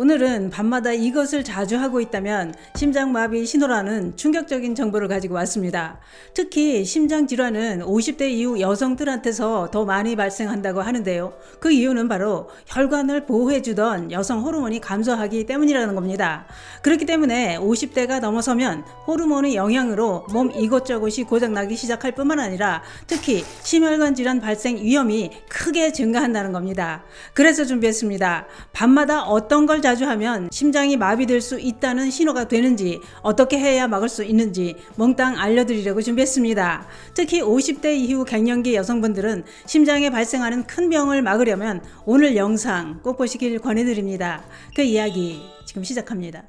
오늘은 밤마다 이것을 자주 하고 있다면 심장마비 신호라는 충격적인 정보를 가지고 왔습니다. 특히 심장질환은 50대 이후 여성들한테서 더 많이 발생한다고 하는데요. 그 이유는 바로 혈관을 보호해주던 여성 호르몬이 감소하기 때문이라는 겁니다. 그렇기 때문에 50대가 넘어서면 호르몬의 영향으로 몸 이곳저곳이 고장나기 시작할 뿐만 아니라 특히 심혈관 질환 발생 위험이 크게 증가한다는 겁니다. 그래서 준비했습니다. 밤마다 어떤 걸 자주 하면 심장이 마비될 수 있다는 신호가 되는지, 어떻게 해야 막을 수 있는지 몽땅 알려드리려고 준비했습니다. 특히 50대 이후 갱년기 여성분들은 심장에 발생하는 큰 병을 막으려면 오늘 영상 꼭 보시길 권해드립니다. 그 이야기 지금 시작합니다.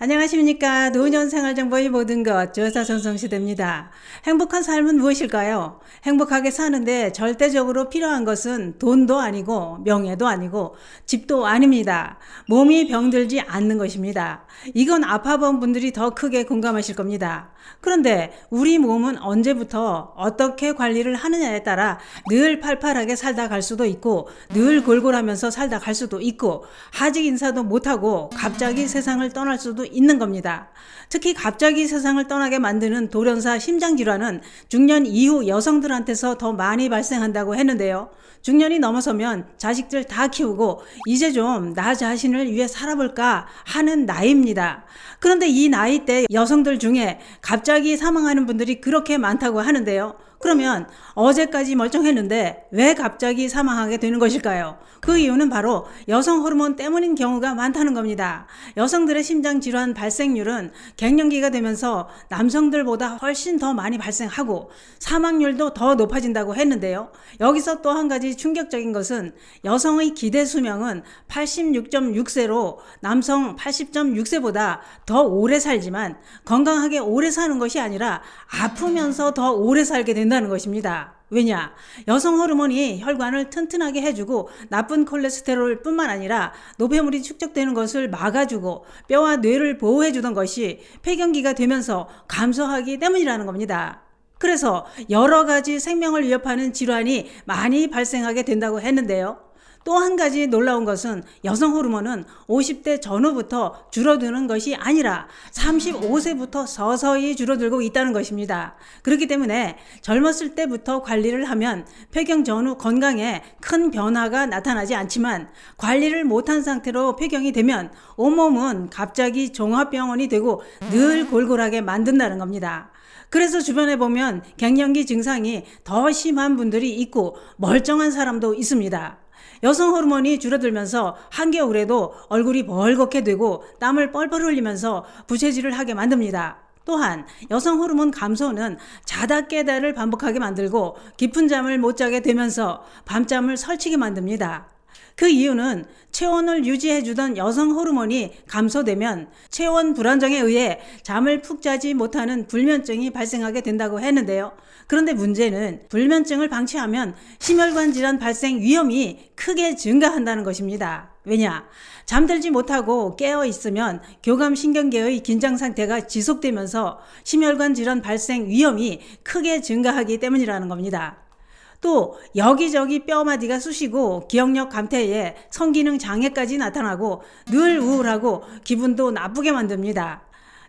안녕하십니까. 노년생활정보의 모든 것 조사전성시대입니다. 행복한 삶은 무엇일까요? 행복하게 사는데 절대적으로 필요한 것은 돈도 아니고 명예도 아니고 집도 아닙니다. 몸이 병들지 않는 것입니다. 이건 아파본 분들이 더 크게 공감하실 겁니다. 그런데 우리 몸은 언제부터 어떻게 관리를 하느냐에 따라 늘 팔팔하게 살다 갈 수도 있고 늘 골골하면서 살다 갈 수도 있고 하직 인사도 못하고 갑자기 세상을 떠날 수도 있는 겁니다. 특히 갑자기 세상을 떠나게 만드는 돌연사 심장질환은 중년 이후 여성들한테서 더 많이 발생한다고 했는데요. 중년이 넘어서면 자식들 다 키우고 이제 좀 나 자신을 위해 살아볼까 하는 나이입니다. 그런데 이 나이 때 여성들 중에 갑자기 사망하는 분들이 그렇게 많다고 하는데요. 그러면 어제까지 멀쩡했는데 왜 갑자기 사망하게 되는 것일까요? 그 이유는 바로 여성 호르몬 때문인 경우가 많다는 겁니다. 여성들의 심장질환 발생률은 갱년기가 되면서 남성들보다 훨씬 더 많이 발생하고 사망률도 더 높아진다고 했는데요. 여기서 또 한 가지 충격적인 것은 여성의 기대 수명은 86.6세로 남성 80.6세보다 더 오래 살지만 건강하게 오래 사는 것이 아니라 아프면서 더 오래 살게 된다는 것입니다. 왜냐? 여성 호르몬이 혈관을 튼튼하게 해주고 나쁜 콜레스테롤 뿐만 아니라 노폐물이 축적되는 것을 막아주고 뼈와 뇌를 보호해주던 것이 폐경기가 되면서 감소하기 때문이라는 겁니다. 그래서 여러 가지 생명을 위협하는 질환이 많이 발생하게 된다고 했는데요. 또 한 가지 놀라운 것은 여성 호르몬은 50대 전후부터 줄어드는 것이 아니라 35세부터 서서히 줄어들고 있다는 것입니다. 그렇기 때문에 젊었을 때부터 관리를 하면 폐경 전후 건강에 큰 변화가 나타나지 않지만 관리를 못한 상태로 폐경이 되면 온몸은 갑자기 종합병원이 되고 늘 골골하게 만든다는 겁니다. 그래서 주변에 보면 갱년기 증상이 더 심한 분들이 있고 멀쩡한 사람도 있습니다. 여성 호르몬이 줄어들면서 한겨울에도 얼굴이 벌겋게 되고 땀을 뻘뻘 흘리면서 부채질을 하게 만듭니다. 또한 여성 호르몬 감소는 자다 깨다를 반복하게 만들고 깊은 잠을 못 자게 되면서 밤잠을 설치게 만듭니다. 그 이유는 체온을 유지해주던 여성 호르몬이 감소되면 체온 불안정에 의해 잠을 푹 자지 못하는 불면증이 발생하게 된다고 했는데요. 그런데 문제는 불면증을 방치하면 심혈관 질환 발생 위험이 크게 증가한다는 것입니다. 왜냐? 잠들지 못하고 깨어 있으면 교감신경계의 긴장 상태가 지속되면서 심혈관 질환 발생 위험이 크게 증가하기 때문이라는 겁니다. 또 여기저기 뼈마디가 쑤시고 기억력 감퇴에 성기능 장애까지 나타나고 늘 우울하고 기분도 나쁘게 만듭니다.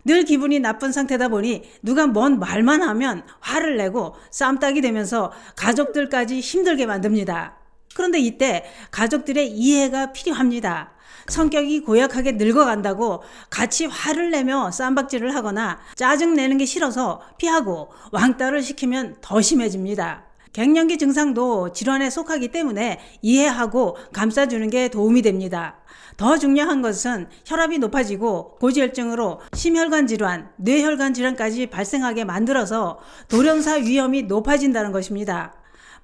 늘 기분이 나쁜 상태다 보니 누가 뭔 말만 하면 화를 내고 쌈딱이 되면서 가족들까지 힘들게 만듭니다. 그런데 이때 가족들의 이해가 필요합니다. 성격이 고약하게 늙어간다고 같이 화를 내며 쌈박질을 하거나 짜증내는 게 싫어서 피하고 왕따를 시키면 더 심해집니다. 갱년기 증상도 질환에 속하기 때문에 이해하고 감싸주는 게 도움이 됩니다. 더 중요한 것은 혈압이 높아지고 고지혈증으로 심혈관 질환, 뇌혈관 질환까지 발생하게 만들어서 돌연사 위험이 높아진다는 것입니다.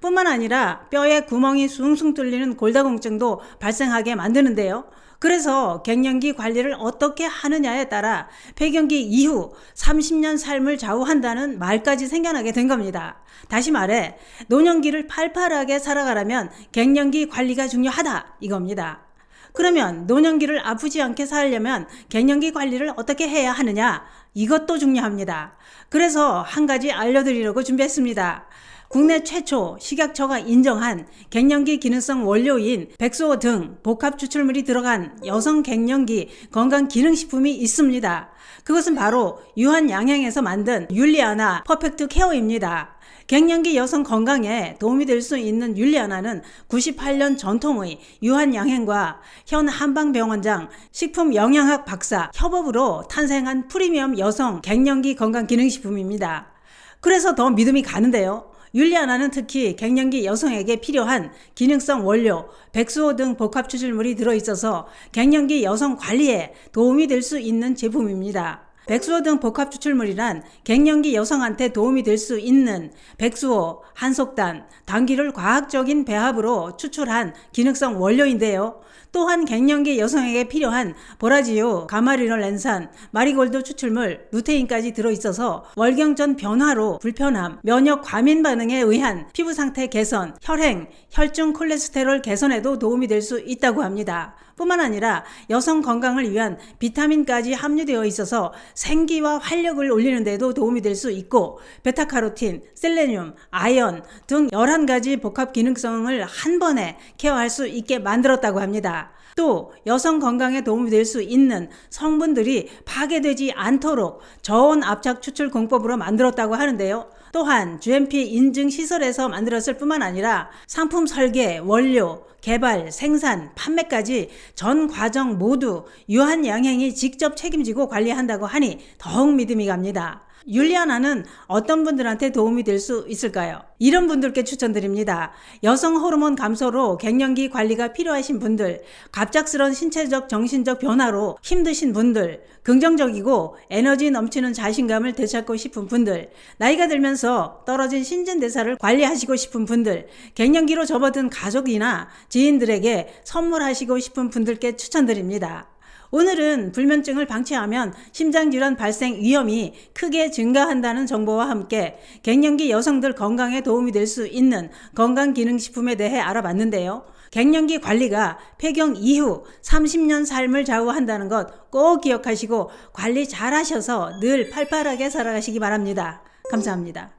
뿐만 아니라 뼈에 구멍이 숭숭 뚫리는 골다공증도 발생하게 만드는데요. 그래서 갱년기 관리를 어떻게 하느냐에 따라 폐경기 이후 30년 삶을 좌우한다는 말까지 생겨나게 된 겁니다. 다시 말해 노년기를 팔팔하게 살아가려면 갱년기 관리가 중요하다 이겁니다. 그러면 노년기를 아프지 않게 살려면 갱년기 관리를 어떻게 해야 하느냐? 이것도 중요합니다. 그래서 한 가지 알려드리려고 준비했습니다. 국내 최초 식약처가 인정한 갱년기 기능성 원료인 백수호 등 복합 추출물이 들어간 여성 갱년기 건강기능식품이 있습니다. 그것은 바로 유한양행에서 만든 율리아나 퍼펙트 케어입니다. 갱년기 여성 건강에 도움이 될 수 있는 율리아나는 98년 전통의 유한양행과 현 한방병원장 식품영양학 박사 협업으로 탄생한 프리미엄 여성 갱년기 건강기능식품입니다. 그래서 더 믿음이 가는데요. 율리아나는 특히 갱년기 여성에게 필요한 기능성 원료, 백수호 등 복합 추출물이 들어있어서 갱년기 여성 관리에 도움이 될 수 있는 제품입니다. 백수호 등 복합 추출물이란 갱년기 여성한테 도움이 될 수 있는 백수호, 한속단, 당귀를 과학적인 배합으로 추출한 기능성 원료인데요. 또한 갱년기 여성에게 필요한 보라지유, 가마리놀 렌산, 마리골드 추출물, 루테인까지 들어있어서 월경전 변화로 불편함, 면역 과민 반응에 의한 피부 상태 개선, 혈행, 혈중 콜레스테롤 개선에도 도움이 될 수 있다고 합니다. 뿐만 아니라 여성 건강을 위한 비타민까지 함유되어 있어서 생기와 활력을 올리는 데도 도움이 될 수 있고 베타카로틴, 셀레늄, 아연 등 11가지 복합 기능성을 한 번에 케어할 수 있게 만들었다고 합니다. 또 여성 건강에 도움이 될 수 있는 성분들이 파괴되지 않도록 저온 압착 추출 공법으로 만들었다고 하는데요. 또한 GMP 인증 시설에서 만들었을 뿐만 아니라 상품 설계, 원료, 개발, 생산, 판매까지 전 과정 모두 유한양행이 직접 책임지고 관리한다고 하니 더욱 믿음이 갑니다. 율리아나는 어떤 분들한테 도움이 될 수 있을까요? 이런 분들께 추천드립니다. 여성 호르몬 감소로 갱년기 관리가 필요하신 분들, 갑작스런 신체적 정신적 변화로 힘드신 분들, 긍정적이고 에너지 넘치는 자신감을 되찾고 싶은 분들, 나이가 들면서 떨어진 신진대사를 관리하시고 싶은 분들, 갱년기로 접어든 가족이나 지인들에게 선물하시고 싶은 분들께 추천드립니다. 오늘은 불면증을 방치하면 심장질환 발생 위험이 크게 증가한다는 정보와 함께 갱년기 여성들 건강에 도움이 될 수 있는 건강기능식품에 대해 알아봤는데요. 갱년기 관리가 폐경 이후 30년 삶을 좌우한다는 것 꼭 기억하시고 관리 잘 하셔서 늘 팔팔하게 살아가시기 바랍니다. 감사합니다.